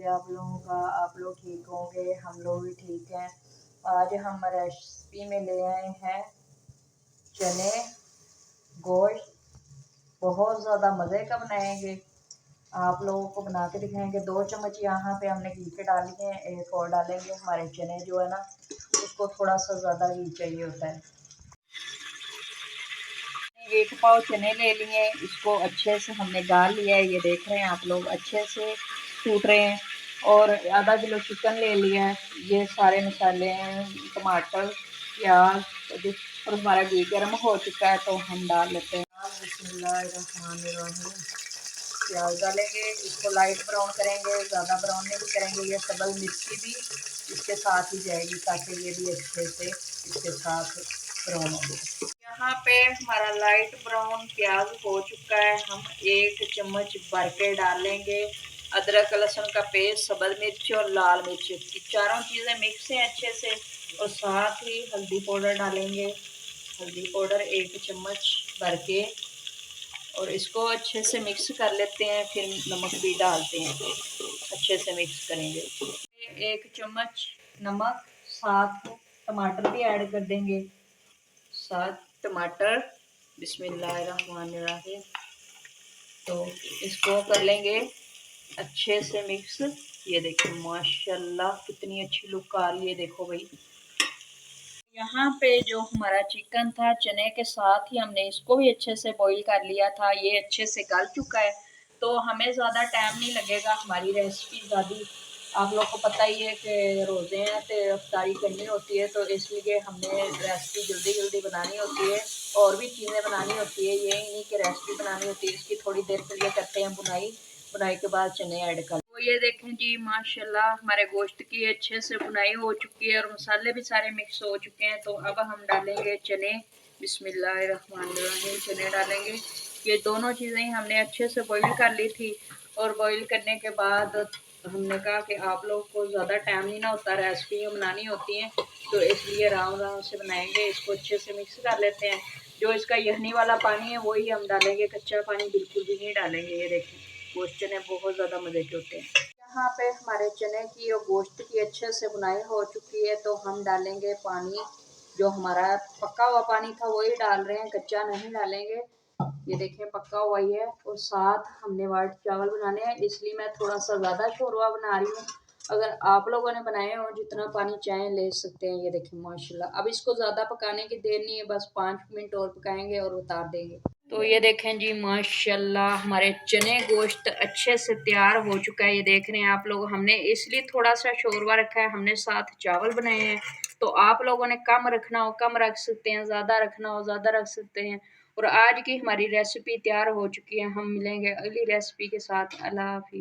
हाल है आप लोगों का। आप लोग ठीक होंगे, हम लोग भी ठीक हैं। आज हम रेसिपी में ले आए हैं चने गोश्त। बहुत ज़्यादा मज़े का बनाएंगे, आप लोगों को बना के दिखाएंगे। 2 चम्मच यहाँ पे हमने घी के डाली हैं, एक और डालेंगे। हमारे चने जो है ना उसको थोड़ा सा ज़्यादा घी चाहिए होता है। 1 पाव चने ले लिए, इसको अच्छे से हमने गाल लिया है। ये देख रहे हैं आप लोग, अच्छे से टूट रहे हैं। और आधा किलो चिकन ले लिया है। ये सारे मसाले हैं, टमाटर, प्याज। और हमारा घी गर्म हो चुका है तो हम डाल लेते हैं। बिस्मिल्लाहिर्रहमानिर्रहीम। प्याज डालेंगे, इसको लाइट ब्राउन करेंगे, ज़्यादा ब्राउन नहीं करेंगे। ये सब्ज़ मिर्ची भी इसके साथ ही जाएगी ताकि ये भी अच्छे से इसके साथ ब्राउन हो जाए। यहाँ पे हमारा लाइट ब्राउन प्याज हो चुका है। हम 1 चम्मच भर के डालेंगे अदरक लहसुन का पेस्ट, सब्ज़ मिर्च और लाल मिर्च। ये चारों चीज़ें मिक्स हैं अच्छे से। और साथ ही हल्दी पाउडर डालेंगे, हल्दी पाउडर 1 चम्मच भर के। और इसको अच्छे से मिक्स कर लेते हैं, फिर नमक भी डालते हैं, अच्छे से मिक्स करेंगे। 1 चम्मच नमक, साथ टमाटर भी ऐड कर देंगे, 7 टमाटर। बिस्मिल्लाहिर्रहमानिर्रहीम। तो इसको कर लेंगे अच्छे से मिक्स। ये देखो माशाल्लाह कितनी अच्छी लुक आ रही है, देखो भाई। यहाँ पे जो हमारा चिकन था चने के साथ ही हमने इसको भी अच्छे से बॉईल कर लिया था। ये अच्छे से गल चुका है तो हमें ज़्यादा टाइम नहीं लगेगा। हमारी रेसिपी ज़्यादा, आप लोग को पता ही है कि रोज़े हैं तो अफ्तारी करनी होती है, तो इसलिए हमने रेसिपी जल्दी जल्दी बनानी होती है। और भी चीज़ें बनानी होती है, ये नहीं कि रेसिपी बनानी होती है। इसकी थोड़ी देर के लिए करते हैं बुनाई, बुनाई के बाद चने ऐड कर। तो ये देखें जी माशाल्लाह हमारे गोश्त की अच्छे से बुनाई हो चुकी है और मसाले भी सारे मिक्स हो चुके हैं। तो अब हम डालेंगे चने। बिस्मिल्लाहिर्रहमानिर्रहीम। चने डालेंगे। ये दोनों चीज़ें हमने अच्छे से बॉईल कर ली थी। और बॉईल करने के बाद हमने कहा कि आप लोग को ज़्यादा टाइम नहीं ना होता, रेसिपी बनानी होती हैं, तो इसलिए आराम आराम से बनाएंगे। इसको अच्छे से मिक्स कर लेते हैं। जो इसका यखनी वाला पानी है वही हम डालेंगे, कच्चा पानी बिल्कुल भी नहीं डालेंगे। ये देखें गोश्त चने बहुत ज़्यादा मज़े के होते हैं। यहाँ पे हमारे चने की और गोश्त की अच्छे से बुनाई हो चुकी है तो हम डालेंगे पानी। जो हमारा पका हुआ पानी था वही डाल रहे हैं, कच्चा नहीं डालेंगे। ये देखें पक्का हुआ ही है। और साथ हमने वाइट चावल बनाने हैं, इसलिए मैं थोड़ा सा ज़्यादा शोरवा बना रही हूँ। अगर आप लोगों ने बनाए हो जितना पानी चाहें ले सकते हैं। ये देखें माशाल्लाह। अब इसको ज़्यादा पकाने की देर नहीं है, बस 5 मिनट और पकाएंगे और उतार देंगे। तो ये देखें जी माशाल्लाह हमारे चने गोश्त अच्छे से तैयार हो चुका है। ये देख रहे हैं आप लोग, हमने इसलिए थोड़ा सा शोरवा रखा है, हमने साथ चावल बनाए हैं। तो आप लोगों ने कम रखना हो कम रख सकते हैं, ज़्यादा रखना हो ज़्यादा रख सकते हैं। और आज की हमारी रेसिपी तैयार हो चुकी है। हम मिलेंगे अगली रेसिपी के साथ। अल्लाह हाफ़िज़।